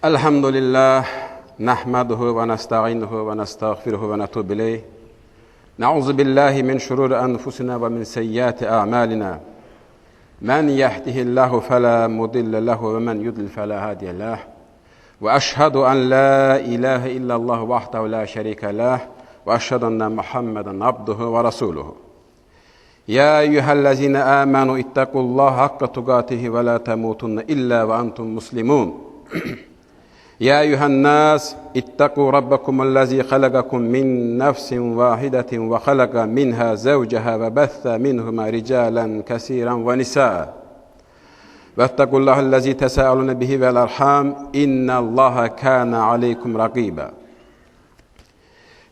Elhamdülillah, nahmaduhu ve nesta'inuhu ve nestağfiruhu ve netubu ileyh. Na'udzu billahi min şururi enfusina ve min seyyiati a'malina. Men yehdihillahu fela mudille lehu ve men yudlil fela hadiye leh. Ve eşhedü en la ilahe illallah vahdehu la şerike leh ve eşhedü enne Muhammeden abduhu ve resuluhu. Ya eyyühellezine amenu ittakullaha hakka tukatihi ve la temutunne illa ve entum muslimun. يا أيها الناس اتقوا ربكم الذي خلقكم من نفس واحدة وخلق منها زوجها وبث منهما رجالا كثيرا ونساء واتقوا الله الذي تساءلون به والأرحام إن الله كان عليكم رقيبا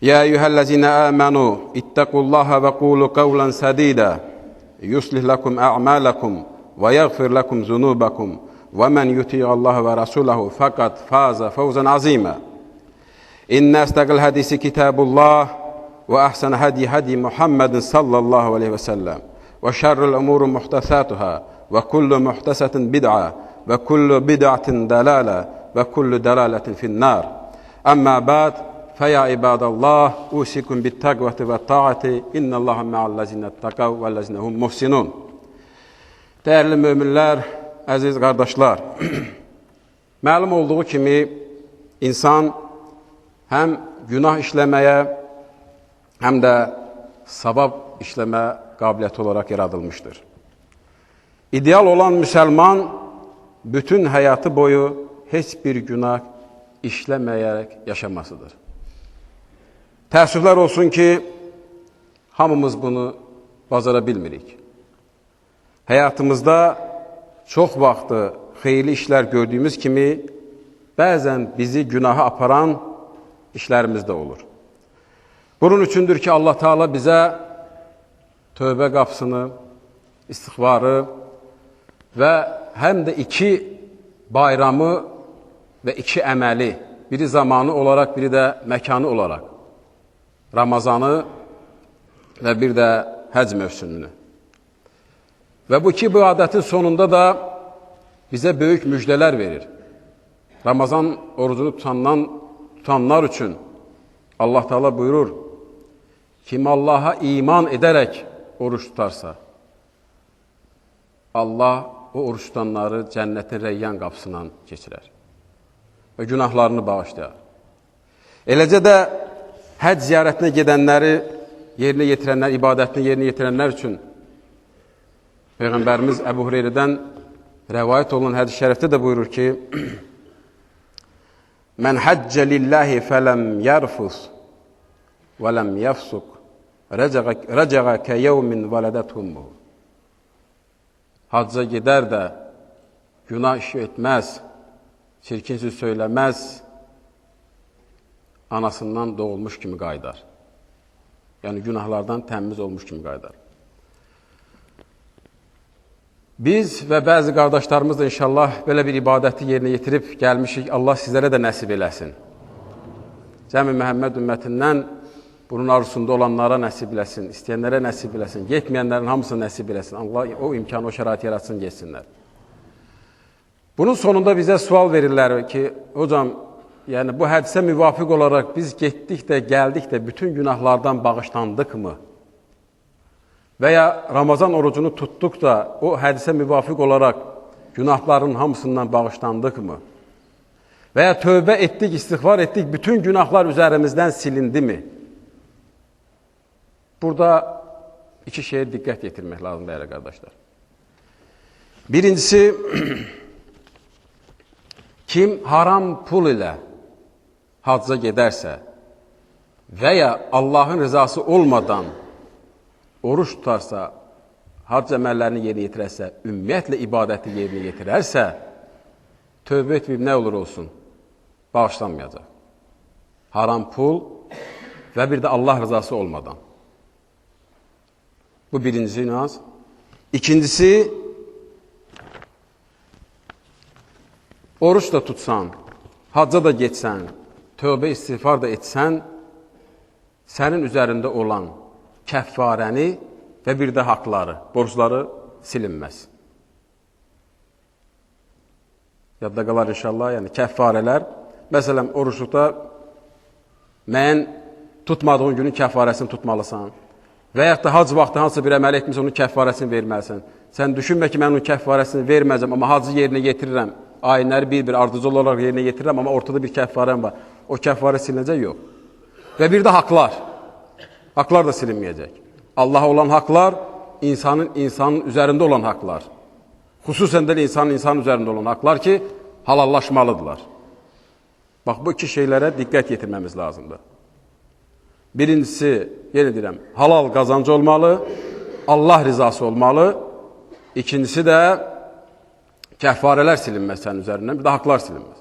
يا أيها الذين آمنوا اتقوا الله وقولوا قولا سديدا يصلح لكم أعمالكم ويغفر لكم ذنوبكم ومن يطيع الله ورسوله فقد فاز فوزا عظيما إن أصدق الحديث كتاب الله وأحسن هدي محمد صلى الله عليه وسلم وشر الأمور محدثاتها وكل محدثة بدعة وكل بدعة ضلالة وكل ضلالة في النار أما بعد فيا عباد الله أوصيكم بالتقوى والطاعة إن الله مع الذين اتقوا والذين هم محسنون. Değerli müminler, əziz qardaşlar, məlum olduğu kimi insan həm günah işləməyə, həm də savab işləmə qabiliyyəti olaraq yaradılmışdır. İdeal olan müsəlman bütün həyatı boyu heç bir günah işləməyərək yaşamasıdır. Təəssüflər olsun ki, hamımız bunu bacara bilmirik. Həyatımızda çox vaxtı xeyirli işlər gördüyümüz kimi, bəzən bizi günaha aparan işlərimiz də olur. Bunun üçündür ki, Allah Teala bizə tövbə qapısını, istiğfarı və həm də iki bayramı və iki əməli, biri zamanı olaraq, biri də məkanı olaraq, Ramazanı və bir də həc mövsümünü. Və bu iki ibadətin sonunda da bizə böyük müjdələr verir. Ramazan orucunu tutanlar üçün Allah Teala buyurur, kim Allaha iman edərək oruç tutarsa, Allah o oruç tutanları cənnətin rəyyan qapısından keçirər və günahlarını bağışlayar. Eləcə də həcc ziyarətinə gedənləri yerinə yetirənlər, ibadətini yerinə yetirənlər üçün Peyğəmbərimiz Əbu Hüreyrədən rəvayət olunan hədis-i şərifdə də buyurur ki, Mən həccə lillahi fələm yərfus və ləm yəfsuq rəcəqə kəyəvmin vələdət hummuhu. Hacca gedər də günah işi etməz, çirkin söz söyləməz, anasından doğulmuş kimi qaydar. Yəni günahlardan təmiz olmuş kimi qaydar. Biz və bəzi qardaşlarımız da inşallah belə bir ibadəti yerinə yetirib gəlmişik. Allah sizlərə də nəsib eləsin. Cəmi Məhəmməd ümmətindən bunun arzusunda olanlara nəsib eləsin, istəyənlərə nəsib eləsin, getməyənlərin hamısına nəsib eləsin. Allah o imkanı, o şəraiti yaratsın, getsinlər. Bunun sonunda bizə sual verirlər ki, hocam, yəni bu hədisə müvafiq olaraq biz getdik də, gəldik də, bütün günahlardan bağışlandıq mı? Və ya Ramazan orucunu tutduq da, o hədisə müvafiq olaraq günahların hamısından bağışlandıq mı? Və ya tövbə etdik, istiğfar etdik, bütün günahlar üzərimizdən silindi mi? Burada iki şeyə diqqət yetirmək lazım, dəyərli qardaşlar. Birincisi, kim haram pul ilə hacca gedərsə və ya Allahın rızası olmadan oruç tutarsa, hac əməllərini yerinə yetirərsə, ümumiyyətlə ibadəti yerinə yetirərsə, tövbə etməyib nə olur olsun? Bağışlanmayacaq. Haram pul və bir də Allah rızası olmadan. Bu birincisi naz. İkincisi, oruç da tutsan, hacca da getsən, tövbə istiğfar da etsən, sənin üzərində olan kəffarəni və bir də haqları, borcları silinməz. Yadda qalar inşallah, yəni kəffarələr. Məsələn, oruçluqda müəyyən tutmadığın günün kəffarəsini tutmalısan. Və yaxud da hac vaxtı hansısa bir əməl etmişsə, onun kəffarəsini verməlisən. Sən düşünmə ki, mən onun kəffarəsini verməyəcəm, amma hacı yerinə yetirirəm. Ayinləri bir-bir ardıcıl olaraq yerinə yetirirəm, amma ortada bir kəffarəm var. O kəffarə silinəcək, yox. Və bir də haqlar. Haqlar da silinməyəcək. Allaha olan haqlar, insanın üzərində olan haqlar. Xüsusən də insanın üzərində olan haqlar ki, halallaşmalıdırlar. Bax, bu iki şeylərə diqqət yetirməmiz lazımdır. Birincisi, yenə deyirəm, halal qazancı olmalı, Allah rizası olmalı. İkincisi də kəffarələr silinməz sənin üzərindən, bir də haqlar silinməz.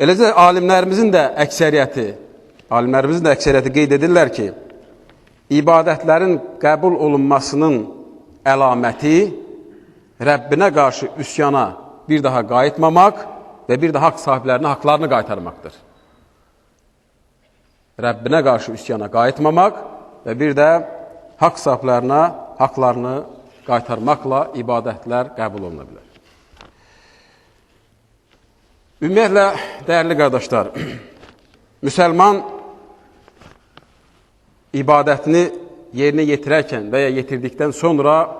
Eləcə, alimlərimizin də əksəriyyəti qeyd edirlər ki, ibadətlərin qəbul olunmasının əlaməti Rəbbinə qarşı üsyana bir daha qayıtmamaq və bir də haqq sahiblərinə haqlarını qaytarmaqdır. Rəbbinə qarşı üsyana qayıtmamaq və bir də haqq sahiblərinə haqlarını qaytarmaqla ibadətlər qəbul oluna bilər. Ümumiyyətlə, dəyərli qardaşlar, müsəlman ibadətini yerinə yetirərkən və ya yetirdikdən sonra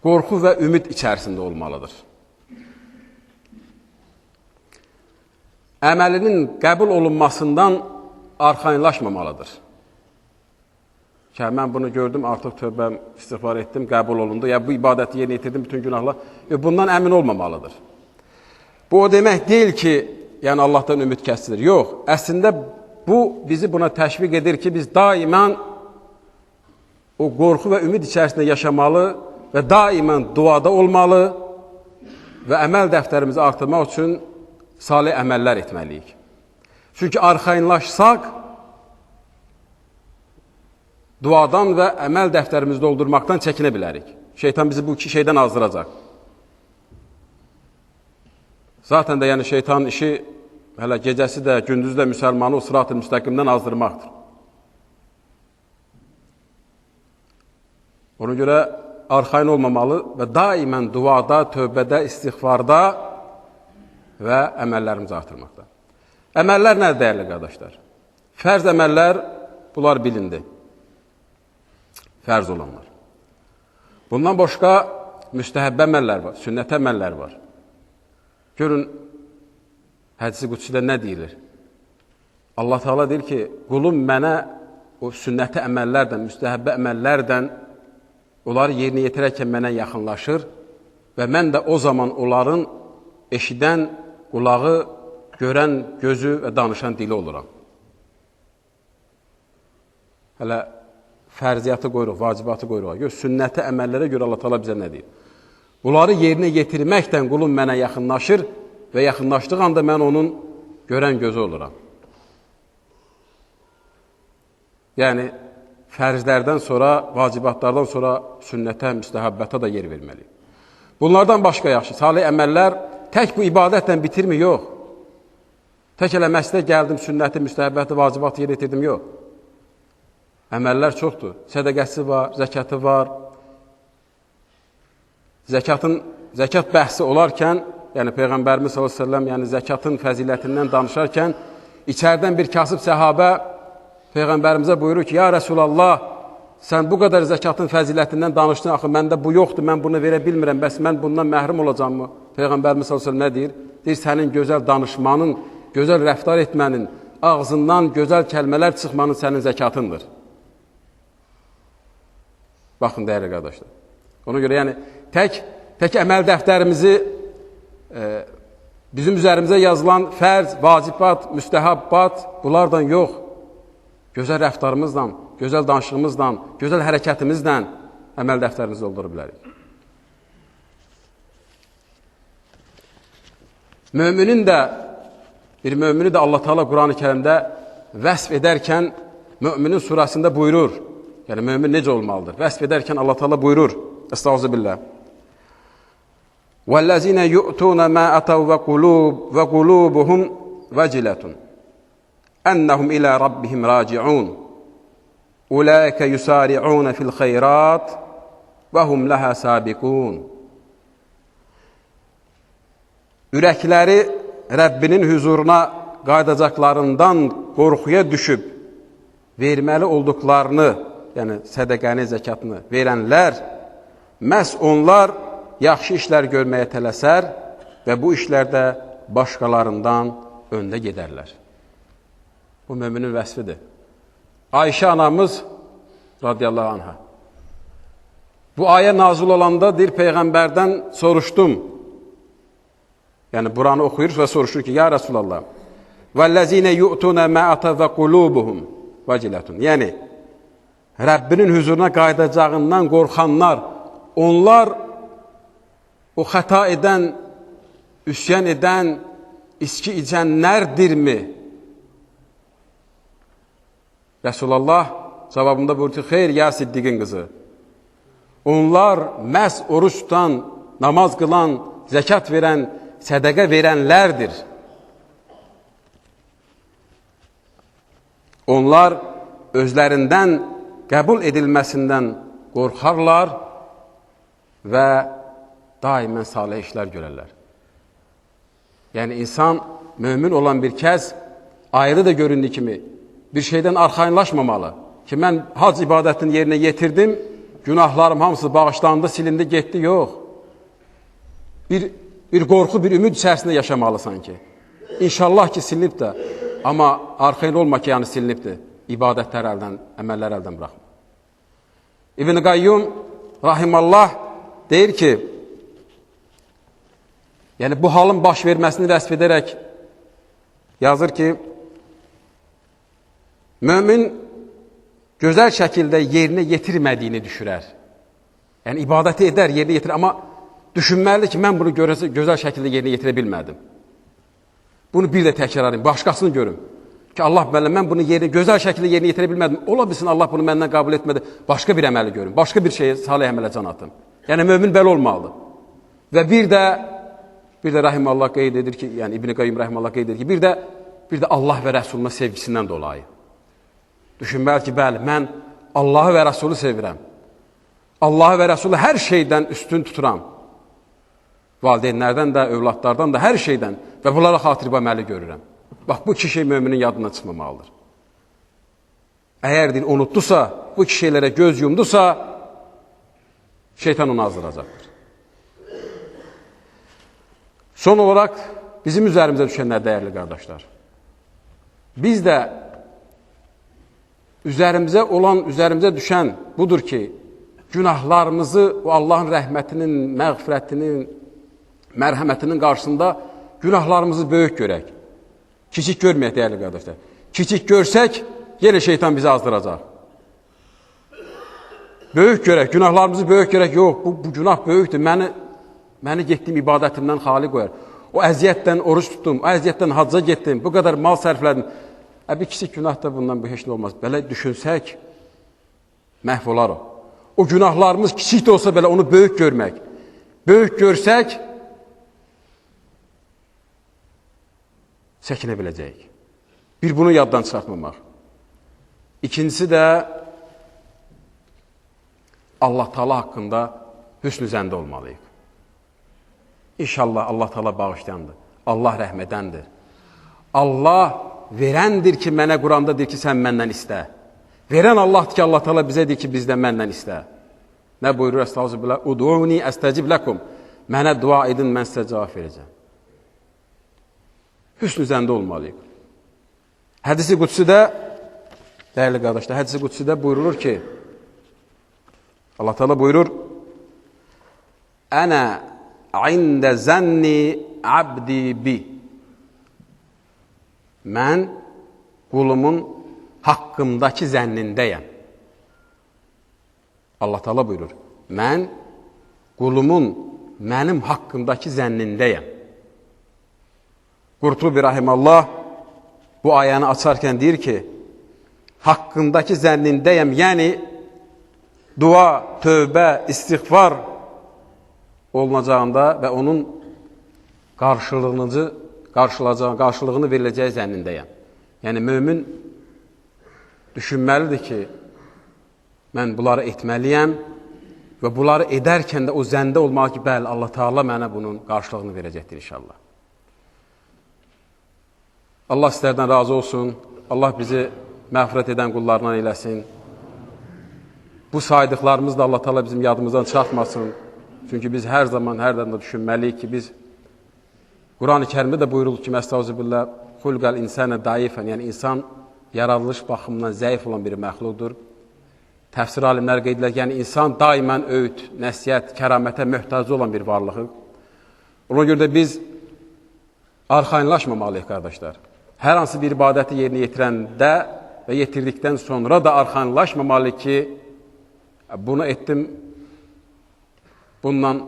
qorxu və ümid içərisində olmalıdır. Əməlinin qəbul olunmasından arxayınlaşmamalıdır. Mən bunu gördüm, artıq tövbəm istiğfar etdim, qəbul olundu, ya bu ibadəti yerinə yetirdim, bütün günahlar. Bundan əmin olmamalıdır. Bu o demək deyil ki, yəni Allahdan ümid kəsilir. Yox, əslində bu bizi buna təşviq edir ki, biz daimən o qorxu və ümid içərisində yaşamalı və daimən duada olmalı və əməl dəftərimizi artırmaq üçün salih əməllər etməliyik. Çünki arxayınlaşsaq, duadan və əməl dəftərimizi doldurmaqdan çəkinə bilərik. Şeytan bizi bu iki şeydən azdıracaq. Zaten də yəni şeytanın işi hələ gecəsi də, gündüzü də müsəlmanı o sırat-ı müstəqimdən azdırmaqdır. Ona görə arxayın olmamalı və daimən duada, tövbədə, istiğfarda və əməllərimizi artırmaqda. Əməllər nədir, dəyərli qardaşlar? Fərz əməllər, bunlar bilindi. Fərz olanlar. Bundan başqa müstəhəbbə əməllər var, sünnət əməllər var. Görün, hədisi qudsidə nə deyilir? Allah Teala deyir ki, qulum mənə o sünnəti əməllərdən, müstəhəbbə əməllərdən onları yerinə yetirərkən mənə yaxınlaşır və mən də o zaman onların eşidən qulağı, görən gözü və danışan dili oluram. Hələ fərziyyatı qoyuruq, vacibatı qoyuruq. Sünnəti əməllərə görə Allah Teala bizə nə deyir? Bunları yerinə yetirməkdən qulum mənə yaxınlaşır və yaxınlaşdığı anda mən onun görən gözü oluram. Yəni, fərzlərdən sonra, vacibatlardan sonra sünnətə, müstəhəbbətə də yer verməliyik. Bunlardan başqa yaxşı, salih əməllər tək bu ibadətlə bitirmir, yox. Tək elə məsələ gəldim, sünnəti, müstəhəbbəti, vacibatı yer yetirdim, yox. Əməllər çoxdur. Sədəqəsi var, zəkatı var. Zəkat bəhsi olarkən, yəni Peyğəmbərimiz s.ə.v, yəni zəkatın fəzilətindən danışarkən, içərdən bir kasıb səhabə Peyğəmbərimizə buyurur ki, ya Rəsulallah, sən bu qədər zəkatın fəzilətindən danışdın, axı məndə bu yoxdur, mən bunu verə bilmirəm, bəs mən bundan məhrum olacam mı? Peyğəmbərimiz s.ə.v nə deyir? Deyir, sənin gözəl danışmanın, gözəl rəftar etmənin, ağzından gözəl kəlmələr çıxmanın sənin zəkatındır. Baxın, dəyərli qardaşlar. Ona görə, yəni, tək əməl dəftərimizi bizim üzərimizə yazılan fərz, vacibat, müstəhəbbat, bunlardan yox, gözəl rəftarımızla, gözəl danışığımızla, gözəl hərəkətimizlə əməl dəftərimizi doldura bilərik. Bir mümini də Allah Teala Quran-ı Kərimdə vəsf edərkən müminin surəsində buyurur, yəni mümin necə olmalıdır? Vəsf edərkən Allah Teala buyurur, Estağfirullah. وَالَّذِينَ يُؤْتُونَ مَا أَتَوْا وَقُلُوبُهُمْ وَجِلَةٌ أَنَّهُمْ إِلَى رَبِّهِمْ رَاجِعُونَ أُولَٰئِكَ يُسَارِعُونَ فِي الْخَيْرَاتِ وَهُمْ لَهَا سَابِقُونَ. ürəkləri Rəbbinin huzuruna qaydacaqlarından qorxuya düşüb, verməli olduqlarını, yəni sədəqəni, zəkatını verənlər, məhz onlar yaxşı işlər görməyə tələsər və bu işlərdə başqalarından öndə gedərlər. Bu müminin vəsfidir. Ayşə anamız radiyallahu anhə. Bu ayə nazil olanda deyir, Peyğəmbərdən soruşdum. Yəni, buranı oxuyur və soruşur ki, ya Rasulallah, وَالَّذِينَ يُؤْتُونَ مَا أَتَوَّ قُلُوبُهُمْ وَجِلَةٌ. Yəni, Rəbbinin huzuruna qaydacağından qorxanlar, onlar o xəta edən, üsyan edən, içki içənlərdirmi? Rəsulallah cavabında buyurdu ki, xeyr, ya Siddiqin qızı. Onlar məhz oruç tutan, namaz qılan, zəkat verən, sədəqə verənlərdir. Onlar özlərindən qəbul edilməsindən qorxarlar və daimən salih işlər görərlər. Yəni, insan, mömin olan bir kəs, ayrı da göründüyü kimi, bir şeydən arxayınlaşmamalı ki, mən hac ibadətini yerinə yetirdim, günahlarım hamısı bağışlandı, silindi, getdi, yox. Bir qorxu, bir ümid içərisində yaşamalısan ki, İnşallah ki, silinib də, amma arxayın olma ki, yəni silinibdir, ibadətlər əldən, əməllər əldən bıraxma. İbn-i Qayyum, rahimallah, deyir ki, yəni bu halın baş verməsini vəsf edərək yazır ki, mömin gözəl şəkildə yerinə yetirmədiyini düşürər. Yəni, ibadəti edər, yerinə yetirir, amma düşünməlidir ki, mən bunu gözəl şəkildə yerinə yetirə bilmədim. Bunu bir də təkrar edeyim, başqasını görüm. Ki, Allah mənə, mən bunu gözəl şəkildə yerinə yetirə bilmədim. Ola bilsin, Allah bunu məndən qəbul etmədi. Başqa bir əməli görüm, başqa bir şeyə, salih əmələ can atım. Yəni, mömin belə olmalıdır. Və bir də Rahimallah qeyd edir ki, yəni İbn-i Qayyum Rahimallah qeyd edir ki, bir də Allah və Rəsuluna sevgisindən dolayı. Düşünməli ki, bəli, mən Allahı və Rəsulu sevirəm. Allahı və Rəsulu hər şeydən üstün tuturam. Valideynlərdən də, övladlardan da, hər şeydən və bunlara xatirba əməli görürəm. Bax, bu iki şey müminin yadından çıxmamalıdır. Əgər unutdusa, bu iki şeylərə göz yumdusa, şeytan onu azdıracaqdır. Son olaraq, bizim üzərimizə düşənlər, dəyərli qardaşlar. Biz də üzərimizə düşən budur ki, günahlarımızı Allahın rəhmətinin, məğfirətinin, mərhəmətinin qarşısında günahlarımızı böyük görək. Kiçik görməyək, dəyərli qardaşlar. Kiçik görsək, yenə şeytan bizi azdıracaq. Böyük görək, günahlarımızı böyük görək, yox, bu günah böyükdür, məni getdiyim ibadətimdən xali qoyar. O əziyyətdən oruç tutdum, o əziyyətdən hacca getdim, bu qədər mal sərflədim. Bir kiçik günah da bundan bu heç nə olmaz. Belə düşünsək, məhv olar o. O günahlarımız kiçik də olsa belə onu böyük görmək. Böyük görsək, çəkinə biləcəyik. Bir, bunu yaddan çıxartmamaq. İkincisi də Allah Taala haqqında hüsn-ü zəndə olmalıyıq. İnşallah Allah Taala bağışlayandır. Allah rəhmədəndir. Allah verəndir ki, mənə Quranda deyir ki, sən məndən istə. Verən Allahdır ki, Allah Taala bizə deyir ki, bizdən məndən istə. Nə buyurur? Estağfirullah. Ud'uni estecib lakum. Mənə dua edin, mən sizə cavab verəcəm. Hüsn-ü zəndə olmalıyıq. Hədisi qudsidə, dəyərli qardaşlar, hədisi qudsidə buyurulur ki, Allah Taala buyurur, Ənə ində zənni abdi bi. Mən qulumun haqqımdakı zənnindəyəm. Allah Taala buyurur, mən qulumun mənim haqqımdakı zənnindəyəm. Qurtubi rahimallah bu ayəni açarkən deyir ki, haqqındakı zənnindəyəm, yəni dua, tövbə, istiğfar olunacağında və onun qarşılığını veriləcəyi zənnindəyəm. Yəni, mömin düşünməlidir ki, mən bunları etməliyəm və bunları edərkən də o zəndə olmalı ki, bəli, Allah Taala mənə bunun qarşılığını verəcəkdir inşallah. Allah sizlərdən razı olsun. Allah bizi məğfirət edən qullarından eləsin. Bu saydıqlarımız da Allah Teala bizim yadımızdan çıxartmasın. Çünki biz hər zaman, hər dəndə düşünməliyik ki, biz Quran-ı Kərimdə də buyurulur ki, Məstəğfirullah, xulqal insana daifən, yəni insan yaradılış baxımından zəif olan bir məxluqdur. Təfsir alimləri qeyd edirlər, yəni insan daimən öyüd, nəsiyyət, kəramətə möhtac olan bir varlığıq. Ona görə də biz arxayınlaşmamalıyıq, qardaşlar. Hər hansı bir ibadəti yerinə yetirəndə və yetirdikdən sonra da arxayınlaşmamalıyıq ki, bunu etdim, bundan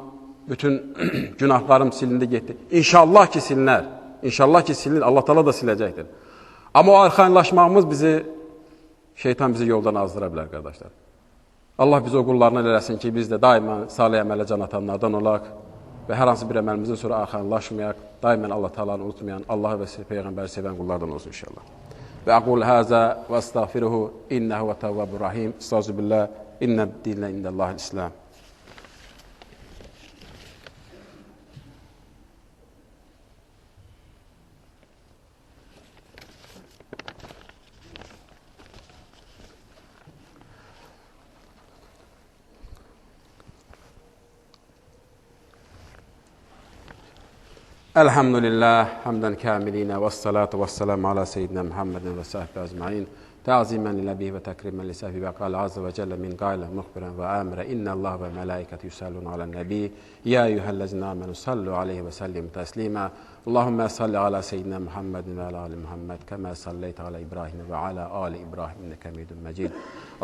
bütün günahlarım silindi, getdi. İnşallah ki silinər, inşallah ki silinir, Allah Teala da siləcəkdir. Amma o arxayınlaşmağımız şeytan bizi yoldan azdıra bilər, qardaşlar. Allah bizi o qullarına eləsin ki, biz də daima salih əmələ can atanlardan olaq və hər hansı bir əməlimizin sonra arxayınlaşmayaq, daimən Allah Teala'nı unutmayan, Allahı və Peyğəmbəri sevən qullardan olsun inşallah. Və aqul həzə və estağfiruhu innəhu və təvvəbur rahim. Estağfirullah, innə dinlə indəllahil İslam. Elhamdülillah, hamdən kamilinə və salatu və salamu ala seyyidina Muhammedin və sahibə azmain. Təazimən liləbih və təkrimən lisəhbi və qal azə və cəllə min qaylə müxbirən və əmrə innə Allah və mələikət yüsəllun alən nəbi. Yə eyyuhəl-ləzina əmənu sallu aleyhi və səllim təslimə. Allahümmə salli ala seyyidina Muhammedin və ala ali Muhammed kəmə salleytə ala İbrahim və ala ali İbrahim innəkə hamidun məcid.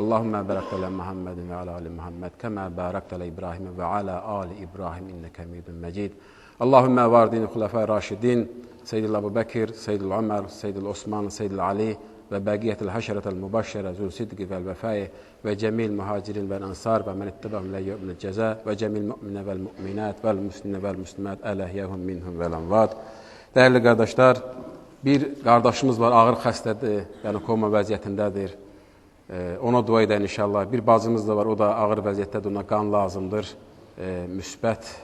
Allahümmə bərəkdə alə Muhammedin və ala ali Muhammed kəmə bərəkdə alə İbrahim və ala ali İbrahim innəkə hamidun məcid. Allahümmə vardini xulafə raşidin, Seyyidil Əbu Bəkir, Seyyidil Ömər, Seyyidil Osman, Seyyidil Ali və bəqiyyətil həşərətəl mübaşşərə zül-sidqi vəl-vəfəyi və cəmil mühacirin vəl-ənsar və mən ittibahum lə yevmil cəzə və cəmil müminə vəl-müminət vəl-müslinə vəl-müslimət ələhyəhum minhum vəl-ənvad. Dəyərli qardaşlar, bir qardaşımız var, ağır xəstədir, yəni koma vəziyyətindədir. Ona dua edək inşallah. Bir bacımız da var, o da ağır vəziyyətdədir, ona qan lazımdır, müsbət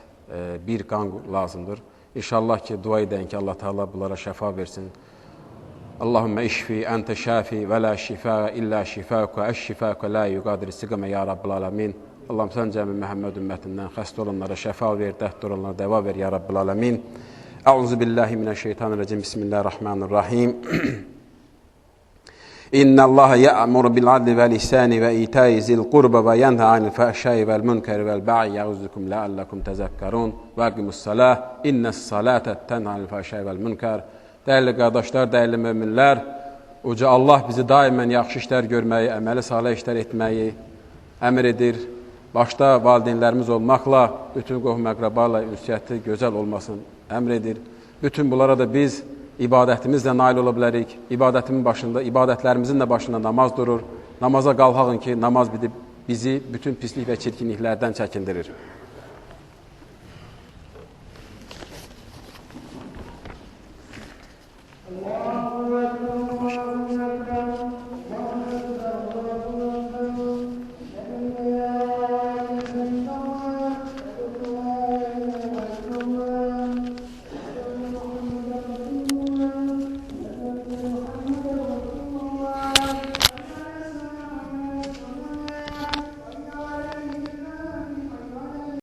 bir qan lazımdır. İnşallah ki, dua edək ki, Allah Teala bunlara şəfa versin. Allahümmə işfi, əntə şəfi və lə şifə illə şifəqə, əş-şifəqə lə yuqadir istiqamə ya Rabbil aləmin. Allahım, sən cəmi Məhəmməd ümmətindən xəstə olanlara şəfa ver, dəhtdə olanlara dəva ver ya Rabbil aləmin. Əuzu billahi minəşşeytanirracim, bismillahirrahmanirrahim. İnna Allah ya'muru bil adli vel ihsani ve ita'i zil qurba ve yenha anil fahşai vel munkari vel bag'i ya'uzukum la'allakum tezekkarun ve aqimus salah innes salate tenha anil fahşai vel munkar. Dəyərli qardaşlar, dəyərli möminlər, Uca Allah bizi daimən yaxşı işlər görməyi, əməli salih işlər etməyi əmr edir. Başda valideynlərimiz olmaqla bütün qohum-əqrabayla ünsiyyəti gözəl olmasını əmr edir. Bütün bunlara da biz ibadətimizlə nail ola bilərik. İbadətlərimizin də başında namaz durur. Namaza qalxağın ki, namaz bizi bütün pislik və çirkinliklərdən çəkindirir.